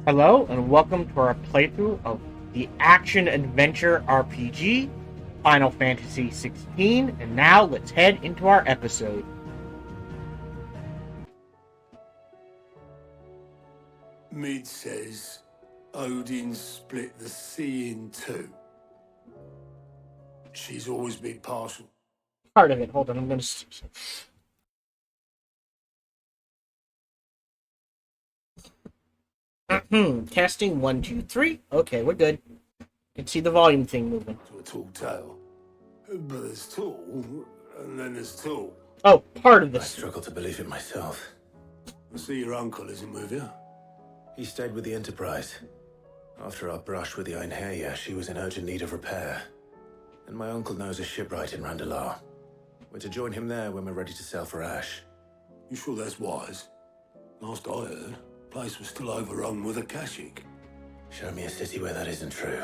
Hello, and welcome to our playthrough of the action-adventure RPG, Final Fantasy XVI, and now let's head into our episode. Mid says Odin split the sea in two. She's always been partial. Part of it, hold on, I'm gonna... Testing 1, 2, 3. Okay, we're good. You can see the volume thing moving. To a tall tale. But there's tall, and then there's tall. Oh, part of I this. struggle to believe it myself. I see your uncle isn't with you. He stayed with the Enterprise. After our brush with the Einherja, she was in urgent need of repair. And my uncle knows a shipwright in Randalar. We're to join him there when we're ready to sail for Ash. You sure that's wise? Last I heard, the place was still overrun with Akashic. Show me a city where that isn't true.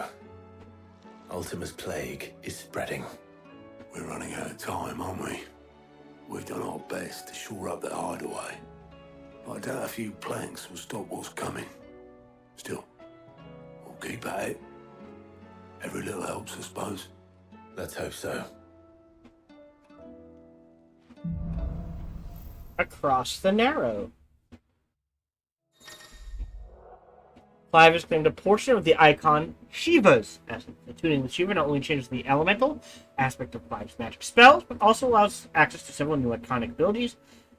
Ultima's plague is spreading. We're running out of time, aren't we? We've done our best to shore up the hideaway. But I doubt a few planks will stop what's coming. Still, we'll keep at it. Every little helps, I suppose. Let's hope so. Across the Narrow. Clive has claimed a portion of the icon Shiva's essence. Attuning with Shiva not only changes the elemental aspect of Clive's magic spells, but also allows access to several new iconic abilities,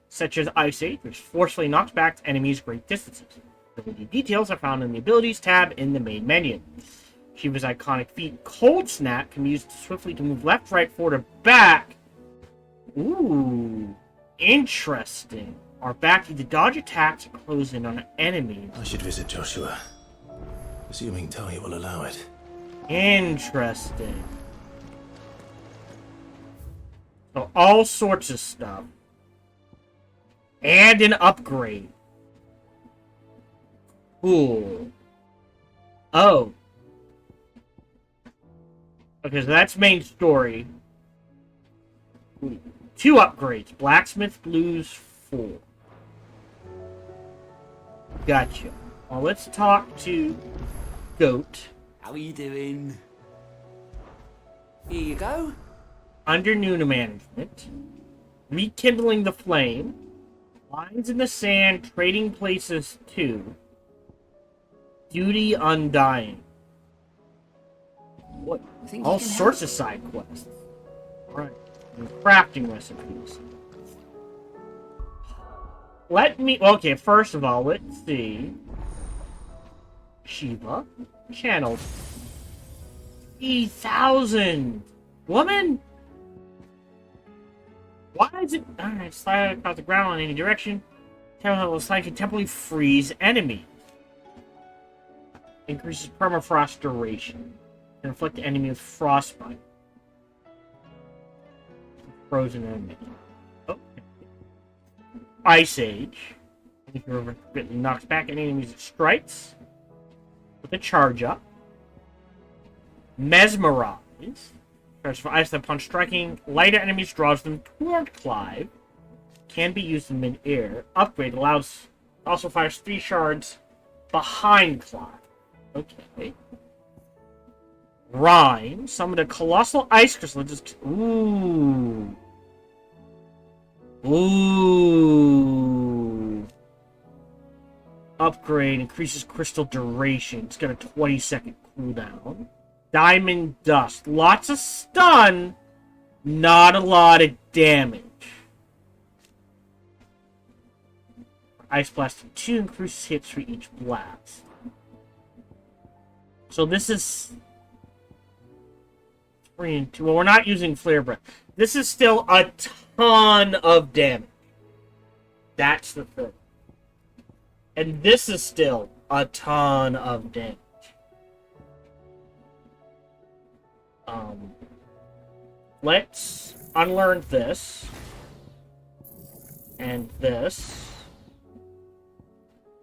such as Ice Age, which forcefully knocks back enemies great distances. Ability details are found in the Abilities tab in the main menu. Shiva's iconic feat, Cold Snap, can be used swiftly to move left, right, forward, or back. Ooh, interesting. Or back to dodge attacks and close in on enemies. I should visit Joshua. Assuming Talia will allow it. Interesting. So all sorts of stuff. And an upgrade. Cool. Oh. Okay, so that's main story. 2 upgrades. Blacksmith Blues 4. Gotcha. Well, let's talk to Goat. How are you doing? Here you go. Under new management. Rekindling the flame. Lines in the sand. Trading places 2. Duty undying. What? All sorts of side quests. Right. And crafting recipes. Let me... Okay, first of all, let's see. Shiva. Channeled. 3,000! Woman? Why is it... Alright, slide across the ground in any direction. Temporarily slide can temporarily freeze enemies. Increases permafrost duration. Can inflict the enemy with frostbite. Frozen enemy. Okay. Ice Age. If you're knocks back any enemies it strikes. With a charge up. Mesmerize. Charge for ice upon striking lighter enemies draws them toward Clive. Can be used in mid-air. Upgrade allows also fires 3 shards behind Clive. Okay. Rhyme. Summon a colossal ice crystal. Just ooh. Ooh. Upgrade increases crystal duration. It's got a 20-second cooldown. Diamond Dust. Lots of stun. Not a lot of damage. Ice Blast 2 increases hits for each blast. So this is 3 and 2. Well, we're not using Flare Breath. This is still a ton of damage. That's the thing. And this is still a ton of damage. Let's unlearn this. And this.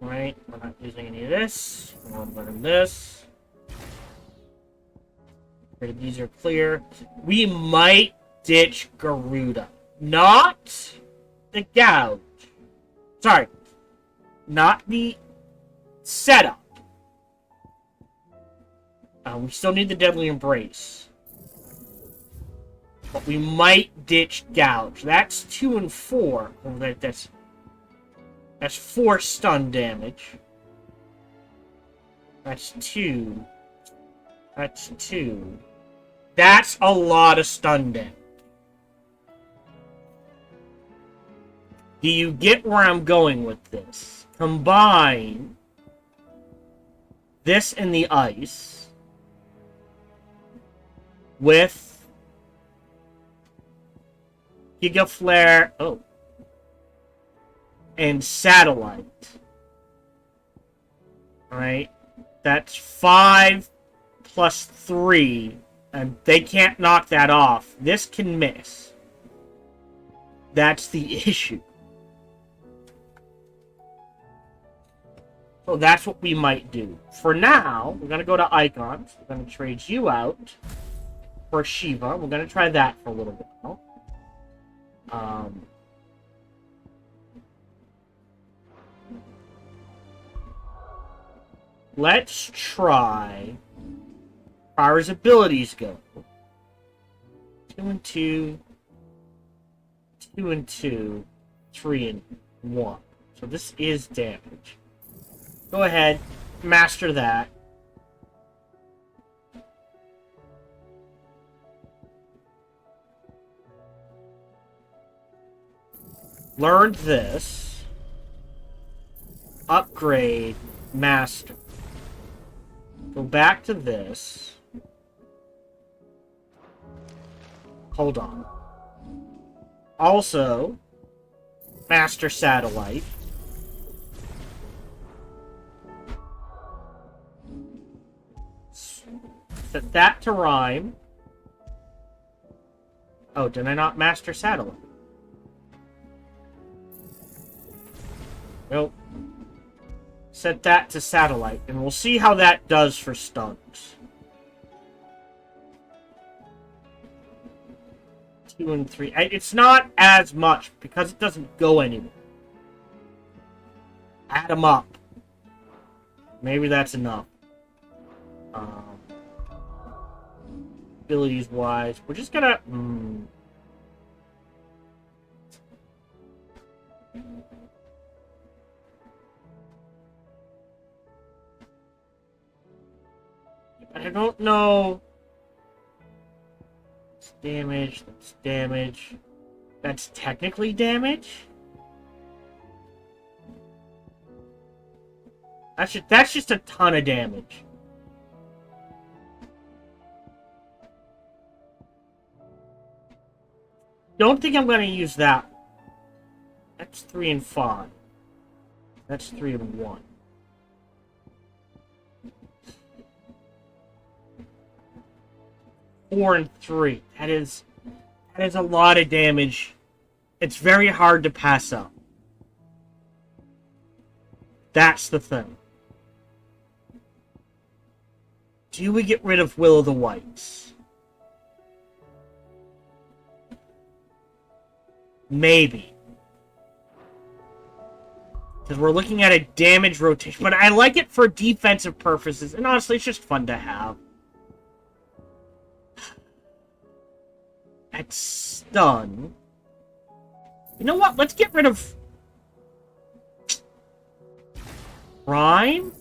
Right? We're not using any of this. We'll unlearn this. These are clear. We might ditch Garuda. Not the gouge. Sorry. Not the setup. We still need the Deadly Embrace. But we might ditch Gouge. That's 2 and 4. Oh, that's 4 stun damage. That's 2. That's 2. That's a lot of stun damage. Do you get where I'm going with this? Combine this and the ice with Giga Flare, and Satellite. Alright? That's 5 plus 3, and they can't knock that off. This can miss. That's the issue. So that's what we might do. For now, we're going to go to Icons. We're going to trade you out for Shiva. We're going to try that for a little bit now. Let's try how his abilities go. 2 and 2, 2 and 2, 3 and 1. So this is damage. Go ahead, master that. Learned this. Upgrade, master. Go back to this. Hold on. Also, master satellite. Set that to rhyme. Oh, did I not master satellite? Nope. Set that to satellite, and we'll see how that does for stuns. 2 and 3. It's not as much because it doesn't go anywhere. Add them up. Maybe that's enough. Abilities wise, we're just gonna. I don't know. It's damage. That's damage. That's technically damage. That's just a ton of damage. Don't think I'm going to use that. That's 3 and 5. That's 3 and 1. Four and 3. That is a lot of damage. It's very hard to pass up. That's the thing. Do we get rid of Will of the Whites? Maybe. Because we're looking at a damage rotation. But I like it for defensive purposes. And honestly, it's just fun to have. At stun. You know what? Let's get rid of Rhyme.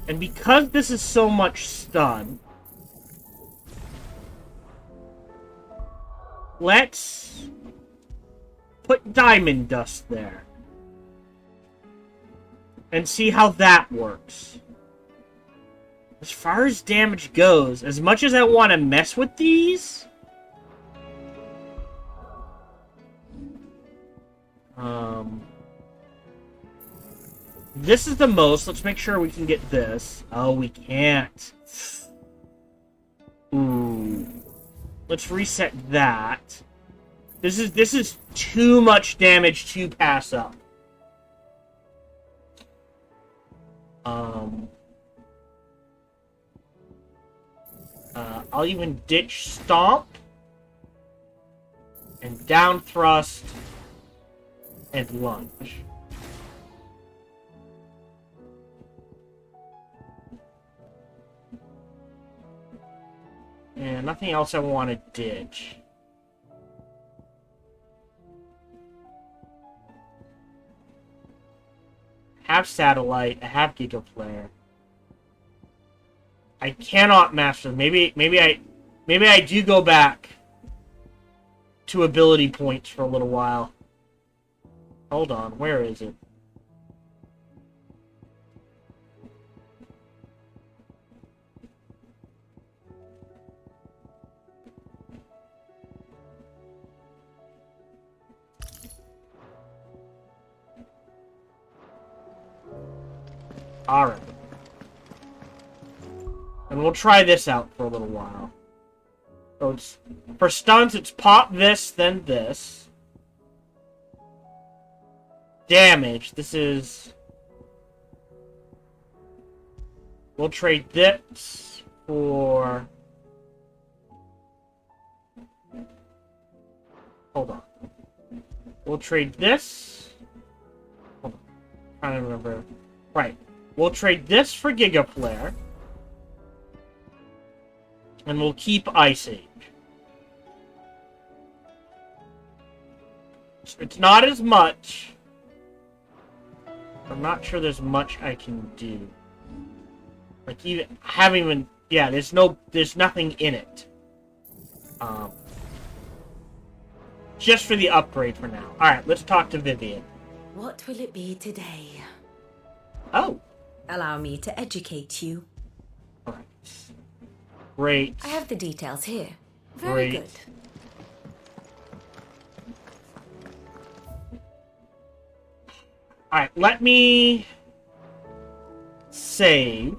And because this is so much stun, let's put Diamond Dust there. And see how that works. As far as damage goes, as much as I want to mess with these, this is the most. Let's make sure we can get this. Oh, we can't. Ooh. Let's reset that. This is too much damage to pass up. I'll even ditch Stomp and Down Thrust and Lunge. And nothing else I want to ditch. I have satellite. I have gigaplayer. I cannot master. Maybe I do go back to ability points for a little while. Hold on, where is it? Alright. And we'll try this out for a little while. So it's, for stunts, it's pop this, then this. Damage, this is... We'll trade this for... Hold on. We'll trade this... Hold on. I'm trying to remember. Right. We'll trade this for Gigaflare. And we'll keep Ice Age. It's not as much. I'm not sure there's much I can do. Like, even having even... Yeah, there's nothing in it. Just for the upgrade for now. Alright, let's talk to Vivian. What will it be today? Oh. Allow me to educate you. Alright. Great. I have the details here. Very good. Alright, let me save.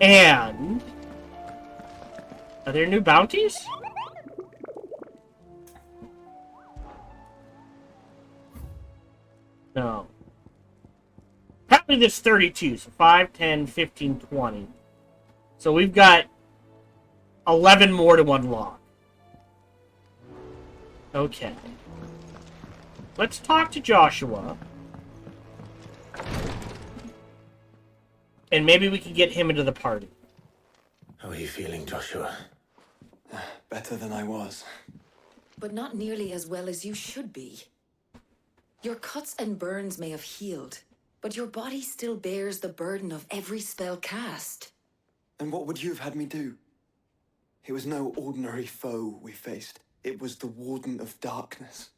And are there new bounties? No. Apparently there's 32, so 5, 10, 15, 20. So we've got 11 more to unlock. Okay. Let's talk to Joshua. And maybe we can get him into the party. How are you feeling, Joshua? Better than I was. But not nearly as well as you should be. Your cuts and burns may have healed, but your body still bears the burden of every spell cast. And what would you have had me do? It was no ordinary foe we faced. It was the Warden of Darkness.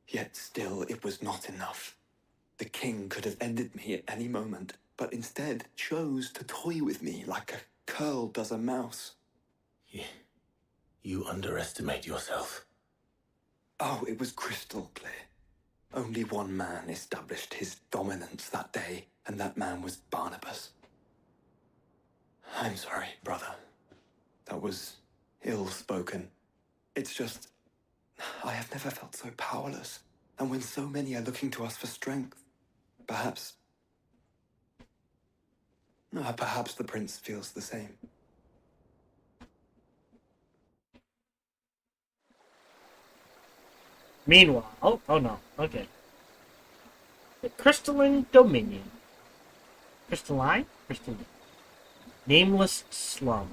Yet still, it was not enough. The king could have ended me at any moment, but instead chose to toy with me like a curl does a mouse. You underestimate yourself. Oh, it was crystal clear. Only one man established his dominance that day, and that man was Barnabas. I'm sorry, brother. That was ill-spoken. It's just, I have never felt so powerless. And when so many are looking to us for strength, perhaps the prince feels the same. Meanwhile, oh no, okay. The Crystalline Dominion. Crystalline? Crystalline. Nameless Slum.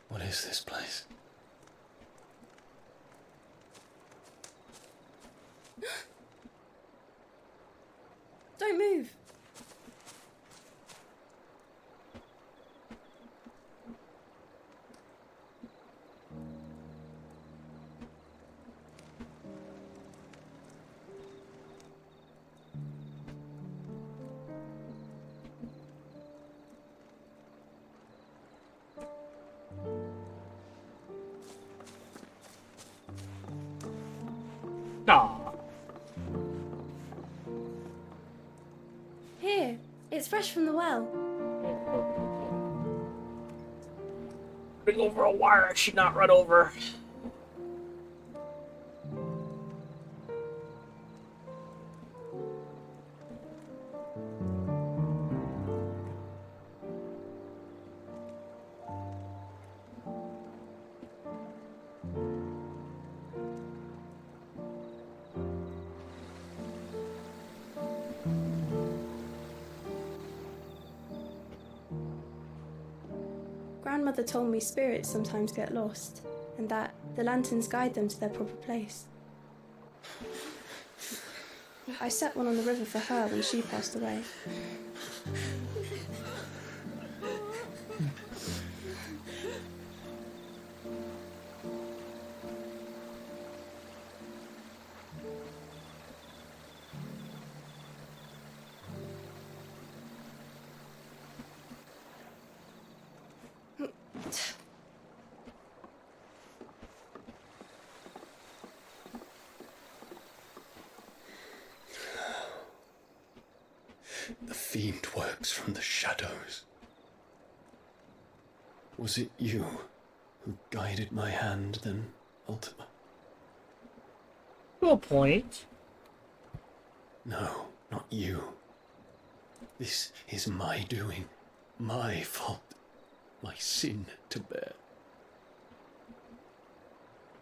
What is this place? Don't move. It's fresh from the well. Bring over a wire I should not run over. Grandmother told me spirits sometimes get lost, and that the lanterns guide them to their proper place. I set one on the river for her when she passed away. The fiend works from the shadows. Was it you who guided my hand then, Ultima? To a point. No, not you. This is my doing, my fault, my sin to bear.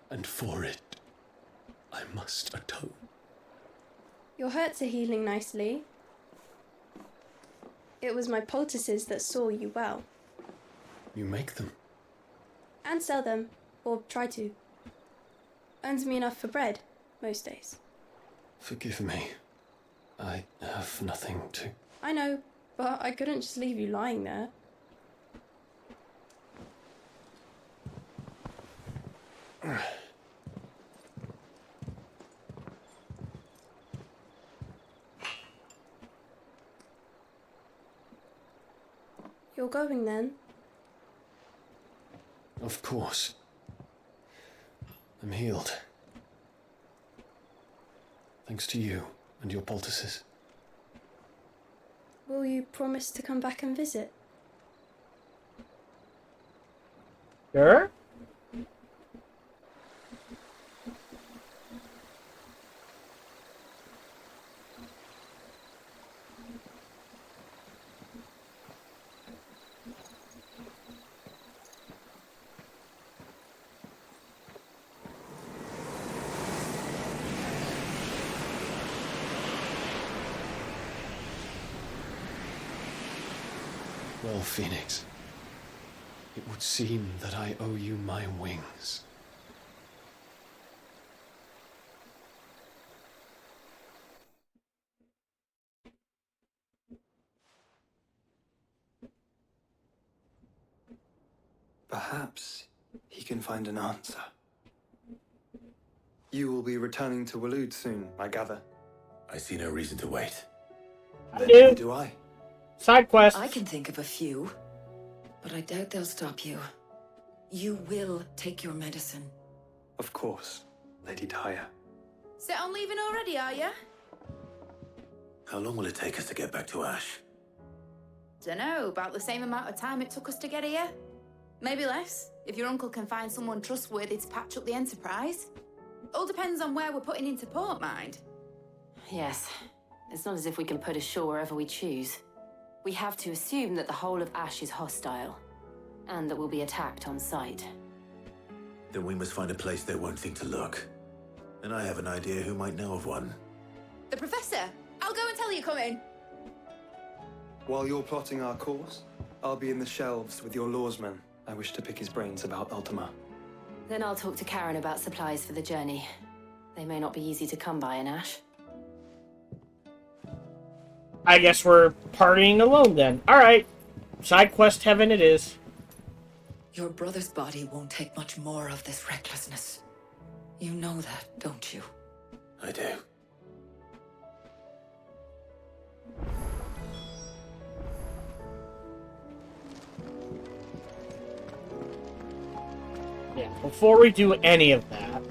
And for it, I must atone. Your hurts are healing nicely. It was my poultices that saw you well. You make them? And sell them, or try to. Earns me enough for bread, most days. Forgive me. I have nothing to... I know, but I couldn't just leave you lying there. You're going then? Of course. I'm healed. Thanks to you and your poultices. Will you promise to come back and visit? Sure. Well, Phoenix, it would seem that I owe you my wings. Perhaps he can find an answer. You will be returning to Waloed soon, I gather. I see no reason to wait. Then neither do I. Side quest. I can think of a few, but I doubt they'll stop you. You will take your medicine. Of course, Lady Daya. Set on leaving already, are you? How long will it take us to get back to Ash? Dunno, about the same amount of time it took us to get here. Maybe less, if your uncle can find someone trustworthy to patch up the Enterprise. All depends on where we're putting into port, mind. Yes. It's not as if we can put ashore wherever we choose. We have to assume that the whole of Ash is hostile, and that we'll be attacked on sight. Then we must find a place they won't think to look. And I have an idea who might know of one. The Professor! I'll go and tell you come in. While you're plotting our course, I'll be in the shelves with your lawsman. I wish to pick his brains about Ultima. Then I'll talk to Karen about supplies for the journey. They may not be easy to come by in Ash. I guess we're partying alone then. Alright. Side quest heaven it is. Your brother's body won't take much more of this recklessness. You know that, don't you? I do. Yeah, before we do any of that,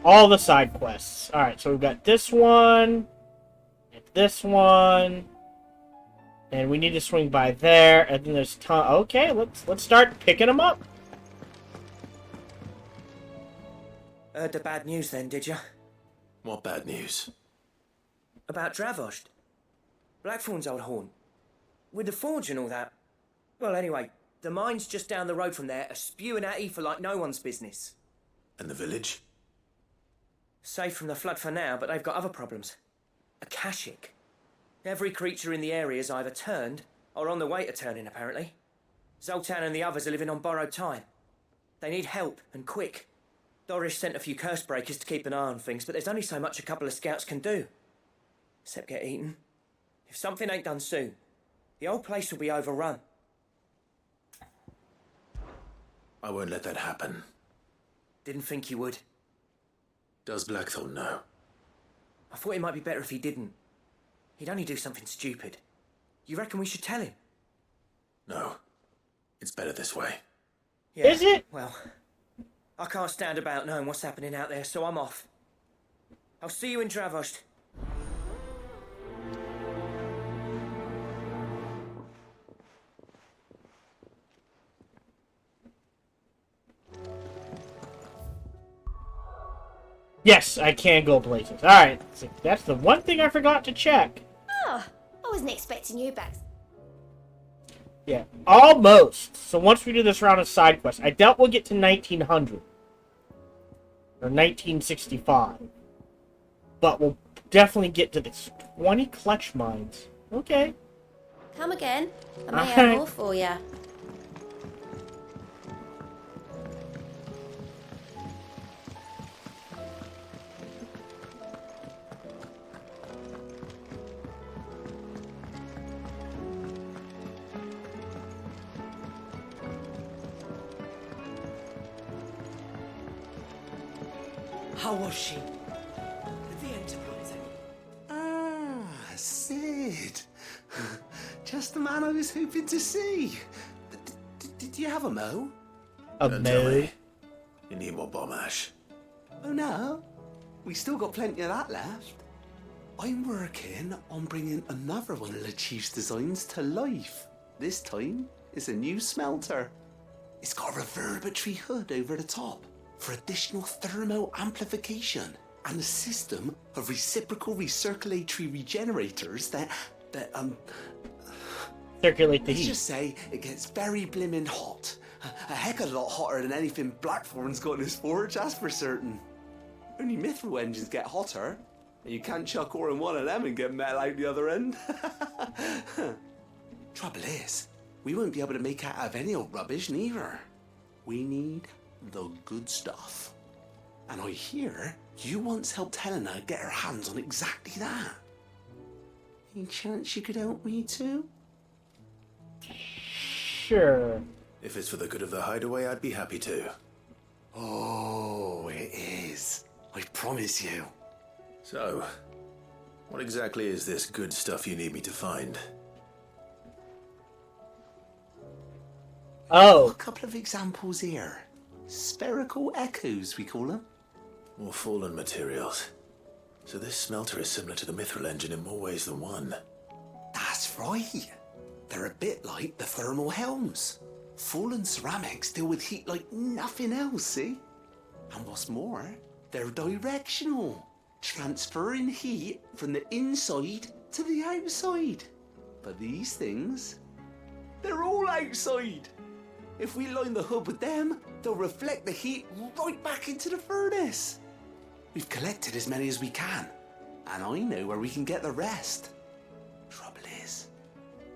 all the side quests. Alright, so we've got this one, and this one, and we need to swing by there, and then there's okay, let's start picking them up. Heard the bad news then, did you? What bad news? About Deveolped. Blackthorn's old haunt. With the forge and all that. Well, anyway, the mines just down the road from there are spewing out ether like no one's business. And the village? Safe from the flood for now, but they've got other problems. Akashic. Every creature in the area is either turned or on the way to turning, apparently. Zoltan and the others are living on borrowed time. They need help, and quick. Doris sent a few curse breakers to keep an eye on things, but there's only so much a couple of scouts can do. Except get eaten. If something ain't done soon, the old place will be overrun. I won't let that happen. Didn't think you would. Does Blackthorn know? I thought it might be better if he didn't. He'd only do something stupid. You reckon we should tell him? No. It's better this way. Yeah, Is it? Well, I can't stand about knowing what's happening out there, so I'm off. I'll see you in Deveolped. Yes, I can go places. Alright, so that's the one thing I forgot to check. Oh, I wasn't expecting you back. Yeah, almost. So once we do this round of side quests, I doubt we'll get to 1900. Or 1965. But we'll definitely get to this 20 clutch mines. Okay. Come again. I may have more for you. How was she? The Enterprise. Ah, Sid. Just the man I was hoping to see. Did you have a mo? Don't tell me. You need more bomb ash. Oh no, we still got plenty of that left. I'm working on bringing another one of the Chief's designs to life. This time, it's a new smelter. It's got a reverberatory hood over the top for additional thermal amplification and a system of reciprocal recirculatory regenerators that circulate the let's heat. just say it gets very blimmin' hot. A heck of a lot hotter than anything Blackthorn's got in his forge, that's for certain. Only mithril engines get hotter, and you can't chuck ore in one of them and get metal out the other end. Trouble is, we won't be able to make out of any old rubbish neither. We need the good stuff. And I hear you once helped Helena get her hands on exactly that. Any chance you could help me too? Sure. If it's for the good of the hideaway, I'd be happy to. Oh, it is. I promise you. So, what exactly is this good stuff you need me to find? Oh. A couple of examples here. Spherical echoes, we call them. More fallen materials. So this smelter is similar to the mithril engine in more ways than one. That's right. They're a bit like the thermal helms. Fallen ceramics deal with heat like nothing else, see? And what's more, they're directional, transferring heat from the inside to the outside. But these things, they're all outside. If we line the hood with them, they'll reflect the heat right back into the furnace. We've collected as many as we can, and I know where we can get the rest. Trouble is,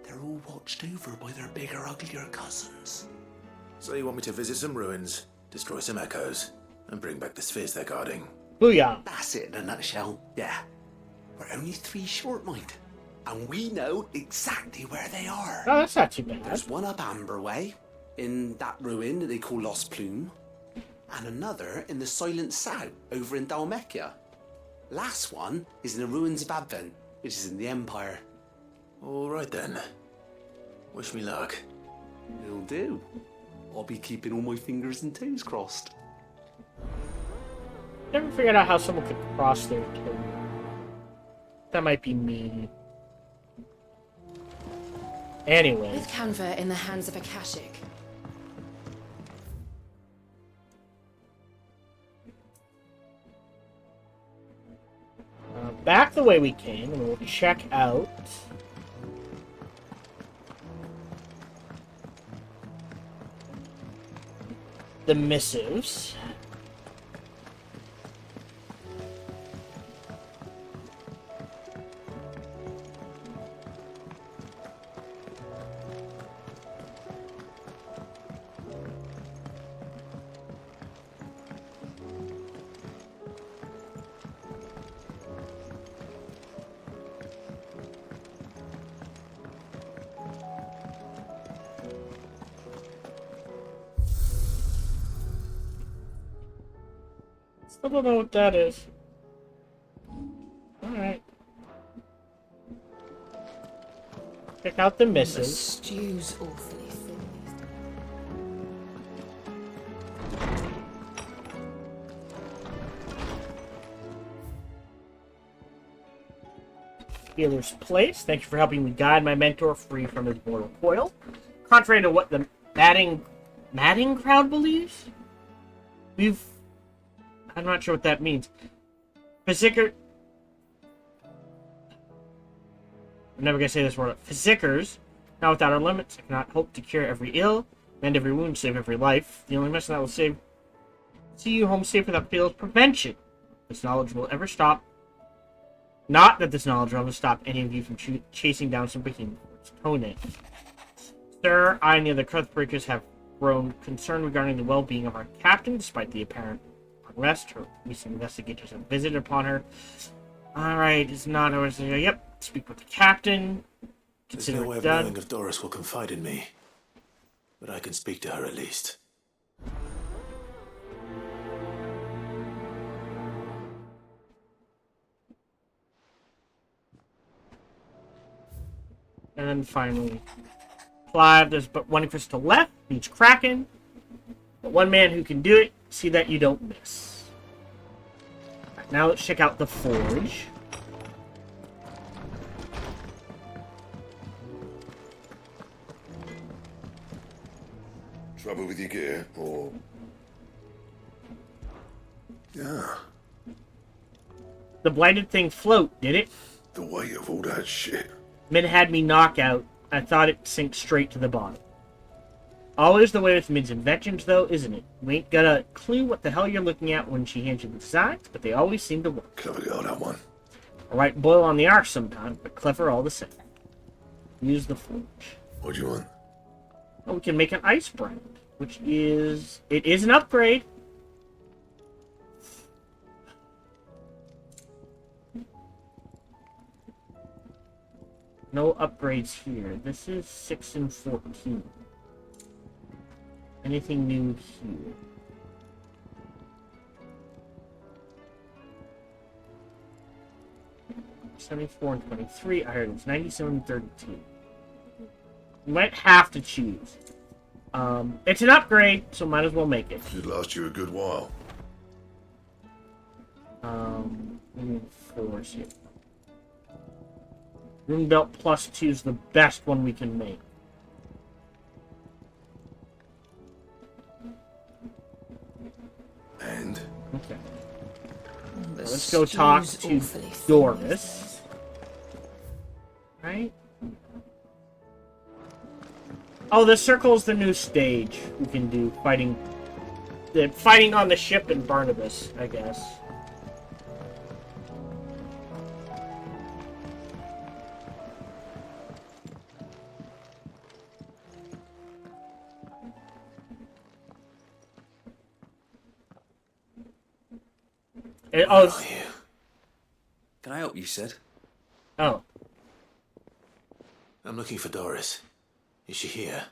they're all watched over by their bigger, uglier cousins. So you want me to visit some ruins, destroy some echoes, and bring back the spheres they're guarding? Booyah. That's it in a nutshell, yeah. We're only 3 short, mind. And we know exactly where they are. Oh, that's not too bad. There's one up Amber Way, in that ruin that they call Lost Plume, and another in the Silent South, over in Dalmekia. Last one is in the ruins of Advent, which is in the Empire. All right then. Wish me luck. It'll do. I'll be keeping all my fingers and toes crossed. Never figured out how someone could cross their toe. That might be me. Anyway. With Canva in the hands of Akashic, Back the way we came, and we'll check out the missives. Still don't know what that is. Alright. Check out the the missives. stew's awfully thin. Healer's Place. Thank you for helping me guide my mentor free from his mortal coil. Contrary to what the Madding crowd believes, I'm not sure what that means. I'm never gonna say this word. Physicers, not without our limits. I cannot hope to cure every ill, mend every wound, save every life. The only mission that will see you home safe without fail is prevention. This knowledge will ever stop. Not that this knowledge will ever stop any of you from chasing down some behemoth's opponent. Sir, I and the other Cuthbreakers have grown concerned regarding the well-being of our captain, despite the apparent unrest. Her recent investigators have visited upon her. Alright, it's not always. Yep, speak with the captain. There's Consider no way it of done. knowing if Doris will confide in me, but I can speak to her at least. And then finally, Clive, there's but one crystal left. Beats Kraken. But one man who can do it. See that you don't miss. Right, now let's check out the forge. Trouble with your gear, or... Yeah, The blighted thing float, did it? the weight of all that shit. Mid had me knockout. I thought it sank straight to the bottom. Always the way with Mid's inventions, though, isn't it? We ain't got a clue what the hell you're looking at when she hands you the designs, but they always seem to work. Clever girl, that one. Alright, boil on the arse sometimes, but clever all the same. Use the forge. What do you want? Oh, we can make an ice brand, which is... It is an upgrade. No upgrades here. This is 6 and 14. Anything new here? $74 and 23. I heard it's 97 and 32. You might have to choose. It's an upgrade, so might as well make it. Should last you a good while. We need 4s here. Room belt plus 2 is the best one we can make. And? Okay. Let's go talk to Doris. Right? Oh, the circle's the new stage we can do. Fighting on the ship in Barnabas, I guess. Where are you? Can I help you, Sid? Oh. I'm looking for Doris. Is she here?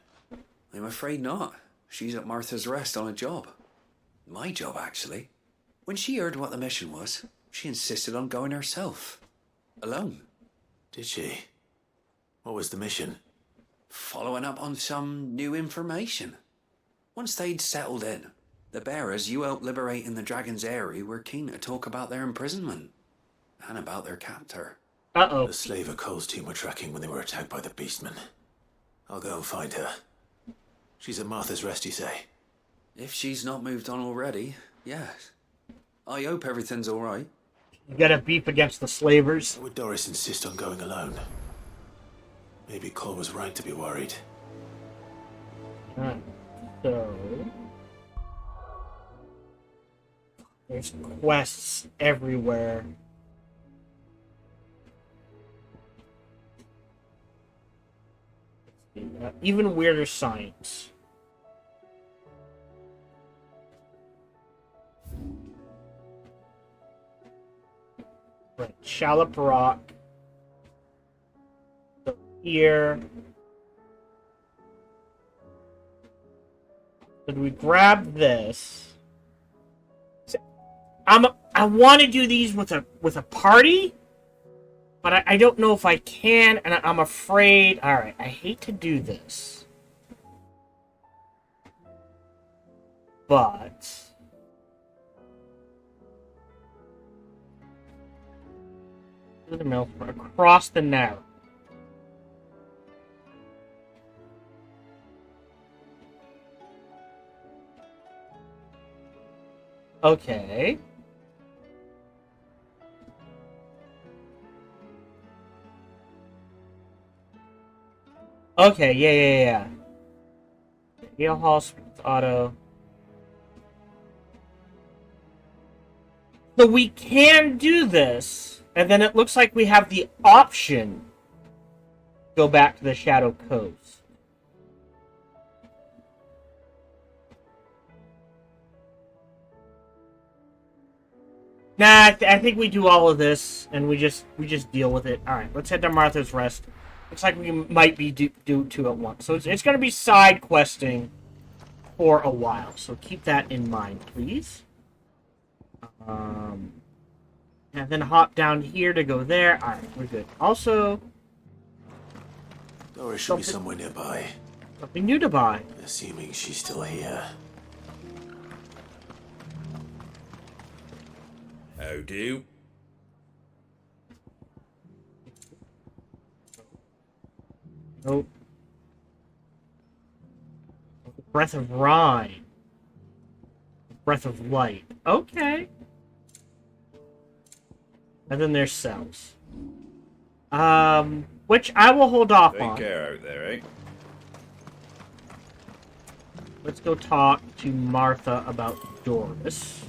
I'm afraid not. She's at Martha's Rest on a job. My job, actually. When she heard what the mission was, she insisted on going herself. Alone. Did she? What was the mission? Following up on some new information. Once they'd settled in, The bearers you helped liberate in the Dragon's Eyrie were keen to talk about their imprisonment and about their captor. Uh-oh. The slaver Cole's team were tracking when they were attacked by the beastmen. I'll go and find her. She's at Martha's Rest, you say? If she's not moved on already, yes. I hope everything's all right. You got a beef against the slavers. Why would Doris insist on going alone? Maybe Cole was right to be worried. Alright, so... there's quests everywhere. Even weirder science. Right, Shallop Rock. So here. So do we grab this? I want to do these with a party, but I don't know if I can, and I'm afraid. All right, I hate to do this, but the mill across the narrow. Okay. Okay, yeah. Gale Hall, auto. So we can do this, and then it looks like we have the option to go back to the Shadow Coast. Nah, I think we do all of this, and we just deal with it. All right, let's head to Martha's Rest. Looks like we might be do two at once, so it's going to be side questing for a while. So keep that in mind, please. And then hop down here to go there. All right, we're good. Also, Doris should be somewhere nearby. Something new to buy. Assuming she's still here. How do? Nope. Breath of Rime. Breath of Light. Okay. And then there's cells. Which I will hold off on. Take care out there, eh? Let's go talk to Martha about Doris.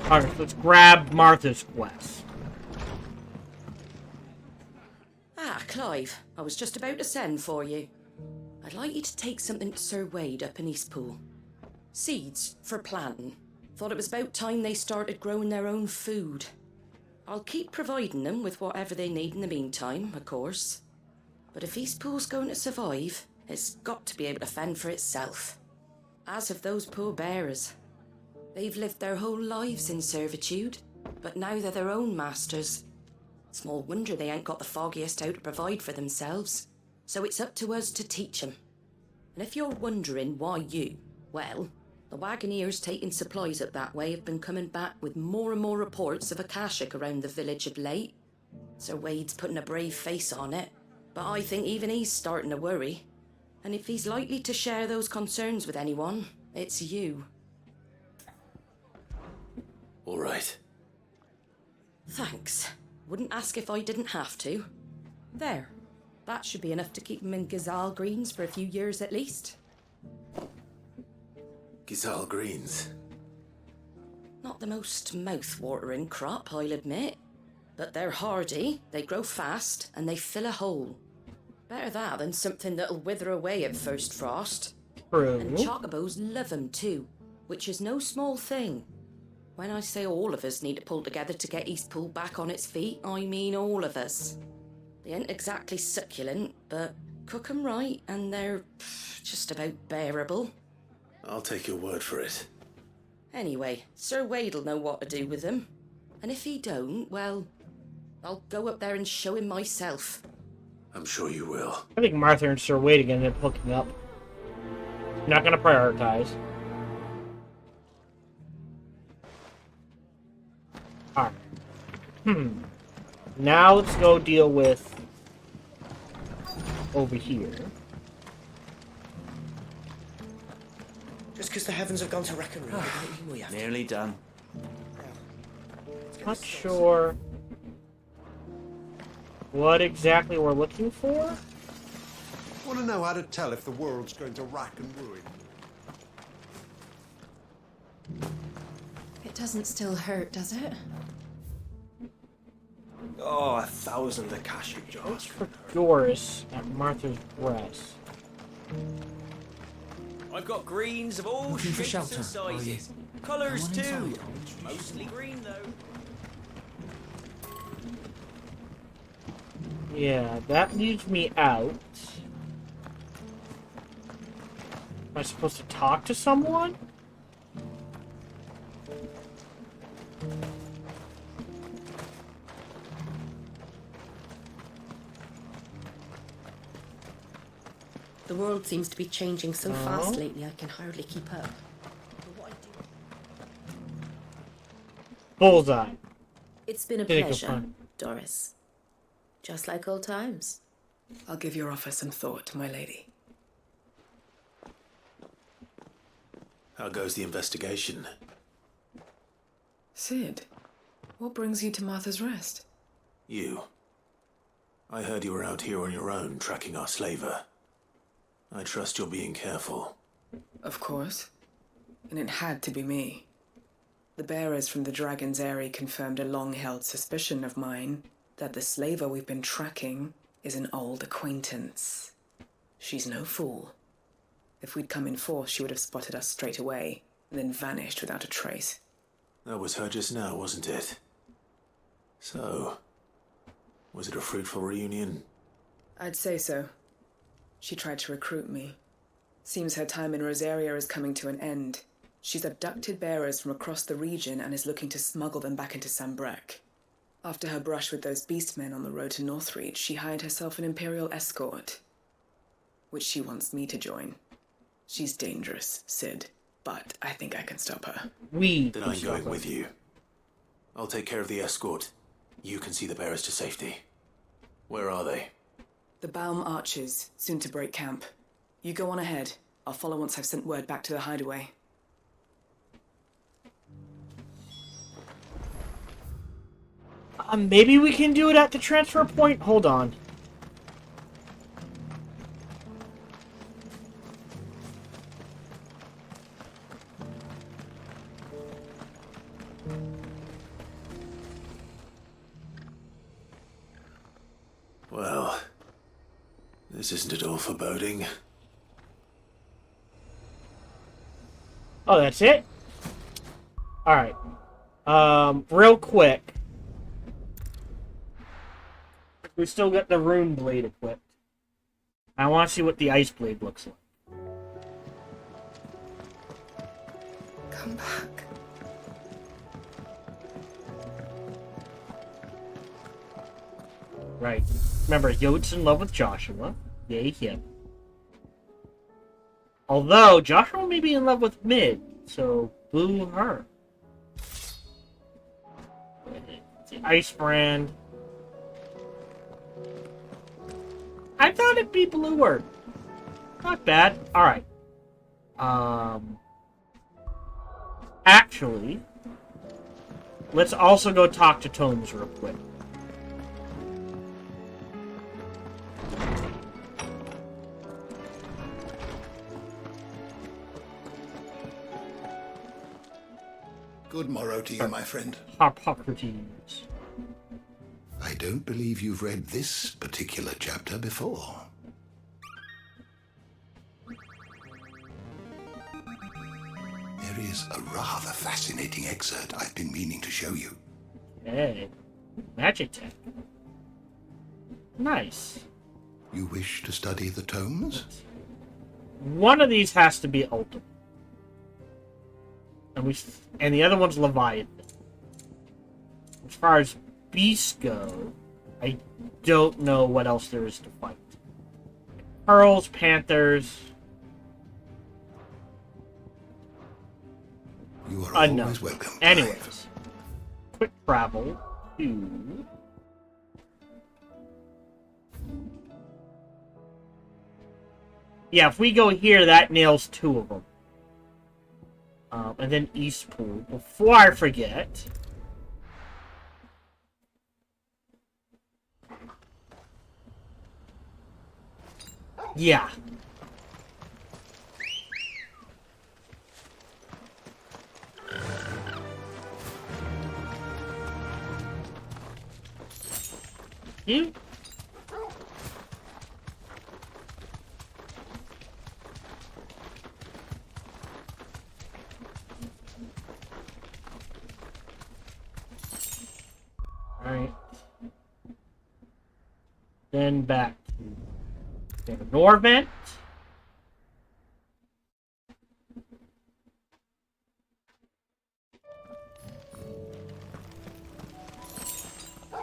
Alright, let's grab Martha's quest. Ah, Clive, I was just about to send for you. I'd like you to take something to Sir Wade up in Eastpool. Seeds for planting. Thought it was about time they started growing their own food. I'll keep providing them with whatever they need in the meantime, of course. But if Eastpool's going to survive, it's got to be able to fend for itself. As have those poor bearers. They've lived their whole lives in servitude, but now they're their own masters. Small wonder they ain't got the foggiest how to provide for themselves. So it's up to us to teach them. And if you're wondering why you, well, the Wagoneers taking supplies up that way have been coming back with more and more reports of Akashic around the village of late. Sir Wade's putting a brave face on it, but I think even he's starting to worry. And if he's likely to share those concerns with anyone, it's you. All right. Thanks. Wouldn't ask if I didn't have to. There. That should be enough to keep him in Gazal Greens for a few years at least. Gazal Greens. Not the most mouth-watering crop, I'll admit. But they're hardy, they grow fast, and they fill a hole. Better that than something that'll wither away at first frost. True. And chocobos love them too, which is no small thing. When I say all of us need to pull together to get Eastpool back on its feet, I mean all of us. They ain't exactly succulent, but cook 'em right and they're just about bearable. I'll take your word for it. Anyway, Sir Wade'll know what to do with them. And if he don't, well, I'll go up there and show him myself. I'm sure you will. I think Martha and Sir Wade are going to end up hooking up. Not going to prioritize. Now let's go deal with over here. Just because the heavens have gone to wreck and ruin, doesn't mean we have to. Nearly done. Not sure what exactly we're looking for. Want to know how to tell if the world's going to rack and ruin? It doesn't still hurt, does it? Oh, 1,000 Akashic jars. For Doris at Martha's breast. I've got greens of all Looking for shapes shelter, and are you? sizes. Colours Come on too. inside. Mostly green though. Yeah, that leaves me out. Am I supposed to talk to someone? The world seems to be changing so fast lately, I can hardly keep up. Bullseye. It's been a Did it go pleasure, fine? Doris. Just like old times. I'll give your offer some thought, my lady. How goes the investigation? Sid, what brings you to Martha's Rest? You. I heard you were out here on your own, tracking our slaver. I trust you're being careful. Of course. And it had to be me. The bearers from the Dragon's Eyrie confirmed a long-held suspicion of mine that the slaver we've been tracking is an old acquaintance. She's no fool. If we'd come in force, she would have spotted us straight away, and then vanished without a trace. That was her just now, wasn't it? So, was it a fruitful reunion? I'd say so. She tried to recruit me. Seems her time in Rosaria is coming to an end. She's abducted bearers from across the region and is looking to smuggle them back into Sambrek. After her brush with those beastmen on the road to Northreach, she hired herself an Imperial escort, which she wants me to join. She's dangerous, Sid, but I think I can stop her. Then I'm going with you. I'll take care of the escort. You can see the bearers to safety. Where are they? The Baum Archers, soon to break camp. You go on ahead. I'll follow once I've sent word back to the hideaway. Maybe we can do it at the transfer point? Hold on. Well, this isn't at all foreboding. Oh, that's it? Alright. Real quick. We still got the rune blade equipped. I want to see what the ice blade looks like. Come back. Right. Remember, Yod's in love with Joshua. Yay, him. Although, Joshua may be in love with Mid, so boo her. The Ice Brand. I thought it'd be bluer. Not bad. Alright. Actually, let's also go talk to Tomes real quick. Good morrow to you, my friend. Hippocrates. I don't believe you've read this particular chapter before. There is a rather fascinating excerpt I've been meaning to show you. Hey, magic tech. Nice. You wish to study the tomes? One of these has to be ultimate. And the other one's Leviathan. As far as beasts go, I don't know what else there is to fight. Pearls, panthers. You are Unknown. always welcome. Anyways, quick travel. to... Yeah, if we go here, that nails 2 of them. And then East Pool. Before I forget... Yeah. You? Alright. Then back to the Norvent.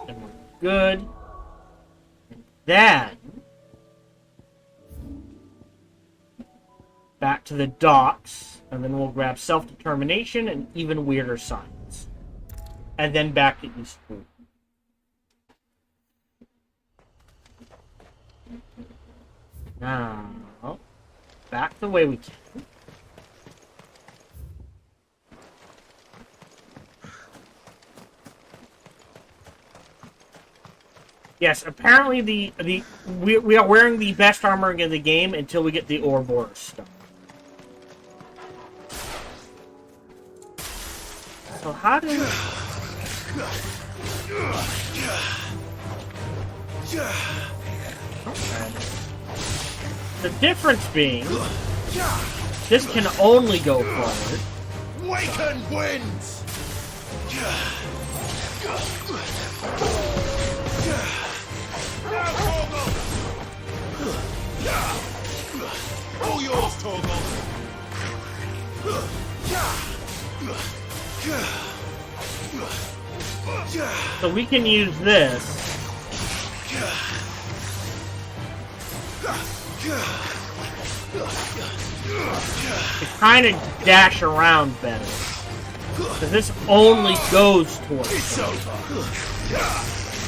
And we're good. And then back to the docks, and then we'll grab self-determination and even weirder signs. And then back to East Pool. Now, back the way we can. Yes, apparently we are wearing the best armor in the game until we get the Ouroboros stuff. So how do... The difference being, this can only go forward. Waken winds! All yours, Torgal! So we can use this. To kind of dash around better. Because this only goes towards something.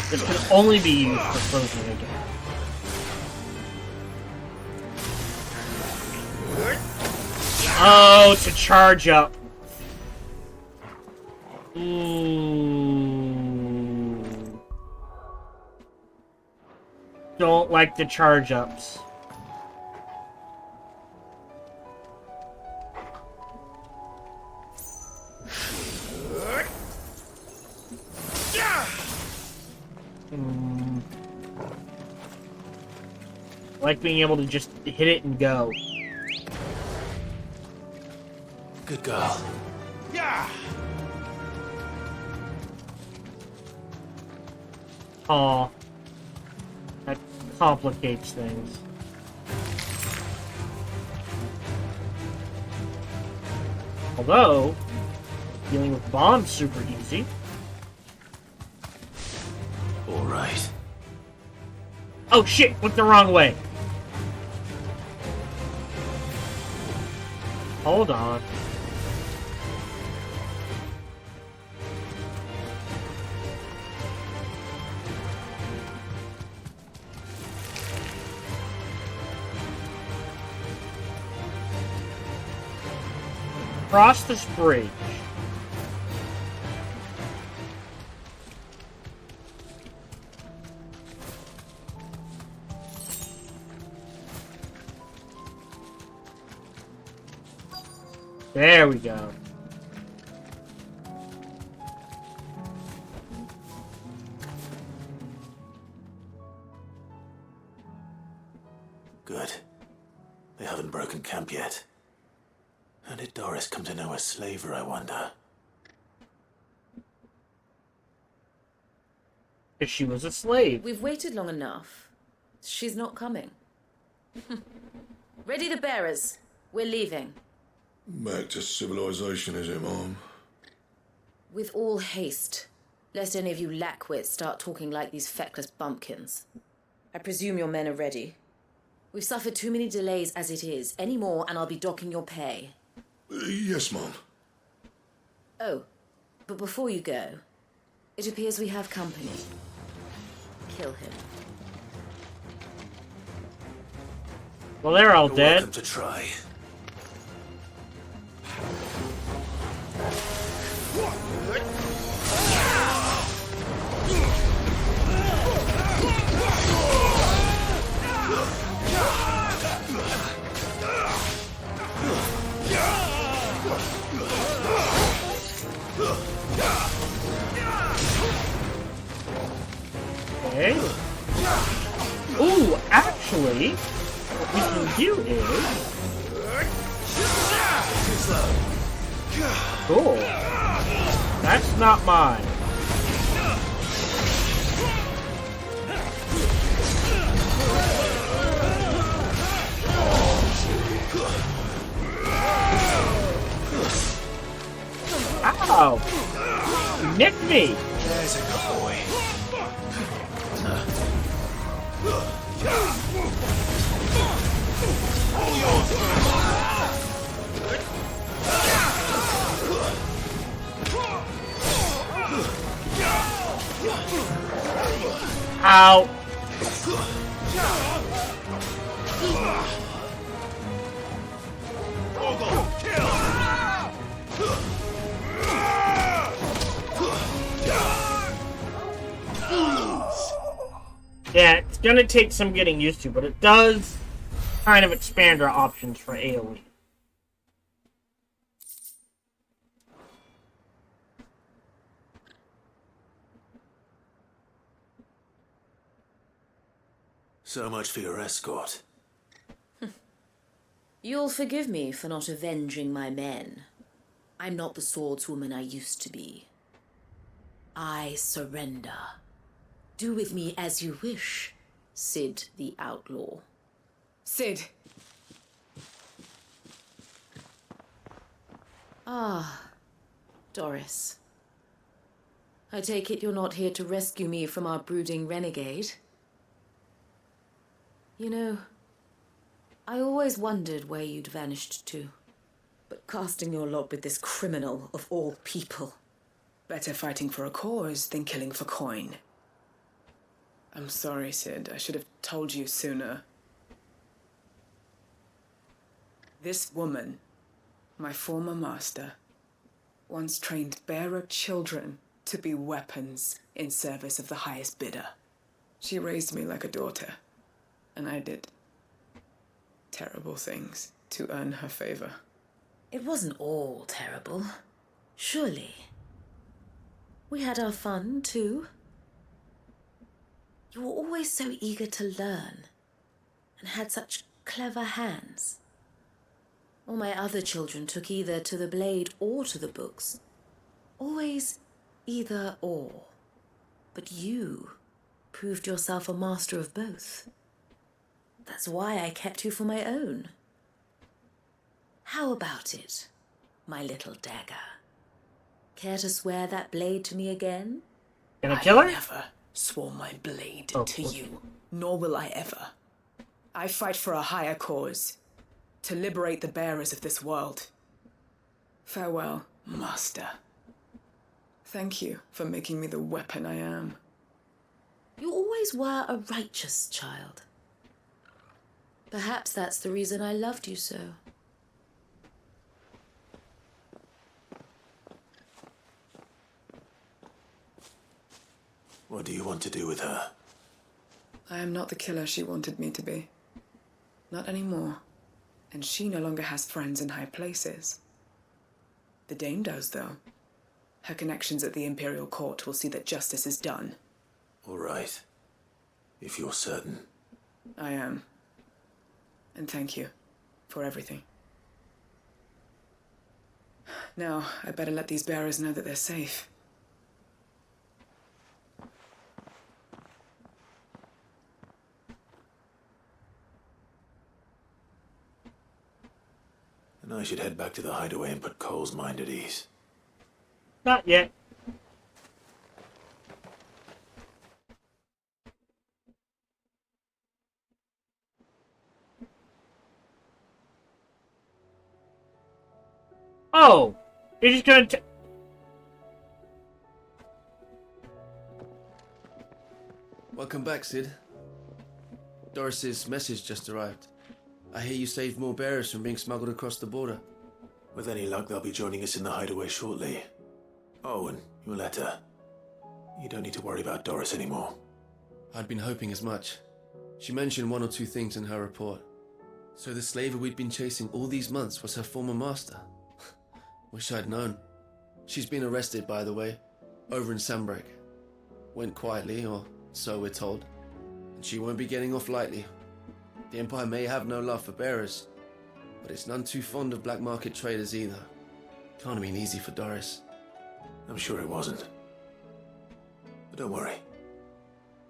This can only be used for closing a gap. Oh, to charge up. Ooh. Don't like the charge ups. Like being able to just hit it and go. Good girl. Yeah. Aw. That complicates things. Although, dealing with bombs super easy. Alright. Oh shit, went the wrong way. Hold on. Cross this bridge. There we go. Good. They haven't broken camp yet. How did Doris come to know a slaver, I wonder? If she was a slave. We've waited long enough. She's not coming. Ready the bearers. We're leaving. Back to civilization, is it, Mom? With all haste. Lest any of you lackwits start talking like these feckless bumpkins. I presume your men are ready. We've suffered too many delays as it is. Any more and I'll be docking your pay. Yes, Mom. Oh, but before you go, It appears we have company. Kill him. Well, they're all You're dead. welcome to try. Okay. Ooh, actually, what we can do is... Cool. That's not mine. Ow! You nicked me! There's a good boy. Ow! Yeah, it's gonna take some getting used to, but it does kind of expand our options for AoE. So much for your escort. You'll forgive me for not avenging my men. I'm not the swordswoman I used to be. I surrender. Do with me as you wish, Sid the Outlaw. Sid! Ah, Doris. I take it you're not here to rescue me from our brooding renegade? You know, I always wondered where you'd vanished to. But casting your lot with this criminal of all people. Better fighting for a cause than killing for coin. I'm sorry, Sid. I should have told you sooner. This woman, my former master, once trained bearer children to be weapons in service of the highest bidder. She raised me like a daughter, and I did terrible things to earn her favor. It wasn't all terrible, surely. We had our fun, too. You were always so eager to learn, and had such clever hands. All my other children took either to the blade or to the books. Always either or. But you proved yourself a master of both. That's why I kept you for my own. How about it, my little dagger? Care to swear that blade to me again? Gonna kill her? I never swore my blade Oh, to okay. you, nor will I ever. I fight for a higher cause, to liberate the bearers of this world. Farewell, Master. Thank you for making me the weapon I am. You always were a righteous child. Perhaps that's the reason I loved you so. What do you want to do with her? I am not the killer she wanted me to be. Not anymore. And she no longer has friends in high places. The Dame does, though. Her connections at the Imperial Court will see that justice is done. All right. If you're certain. I am. And thank you for everything. Now, I better let these bearers know that they're safe. And I should head back to the hideaway and put Cole's mind at ease. Not yet. Oh! You're just gonna Welcome back, Sid. Doris's message just arrived. I hear you saved more bearers from being smuggled across the border. With any luck, they'll be joining us in the hideaway shortly. Oh, and your letter. You don't need to worry about Doris anymore. I'd been hoping as much. She mentioned one or two things in her report. So the slaver we'd been chasing all these months was her former master. Wish I'd known. She's been arrested, by the way, over in Sandbreak. Went quietly, or so we're told. And she won't be getting off lightly. The Empire may have no love for bearers, but it's none too fond of black market traders either. Can't have been easy for Doris. I'm sure it wasn't. But don't worry.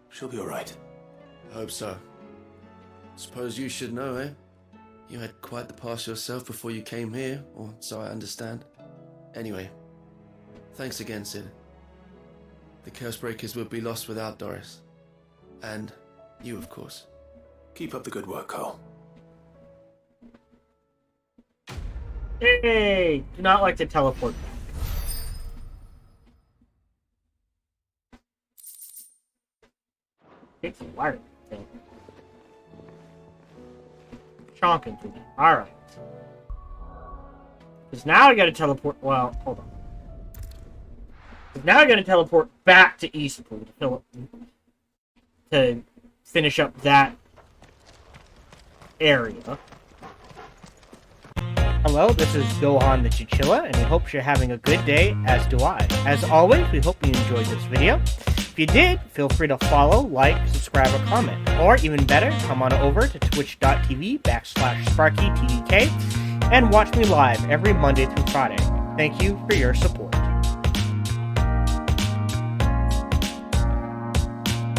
She'll be alright. I hope so. Suppose you should know, eh? You had quite the past yourself before you came here, or so I understand. Anyway, thanks again, Sid. The Cursebreakers would be lost without Doris. And you, of course. Keep up the good work, Cole. Hey! Do not like to teleport back. It's a wire thing. Chonking through them. Alright. Because now I gotta teleport. Well, hold on. Because now I gotta teleport back to Eastpool to fill it. To finish up that area. Hello, this is Gohan the Chinchilla, and we hope you're having a good day, as do I. As always, we hope you enjoyed this video. If you did, feel free to follow, like, subscribe, or comment. Or even better, come on over to twitch.tv/SparkyTDK and watch me live every Monday through Friday. Thank you for your support.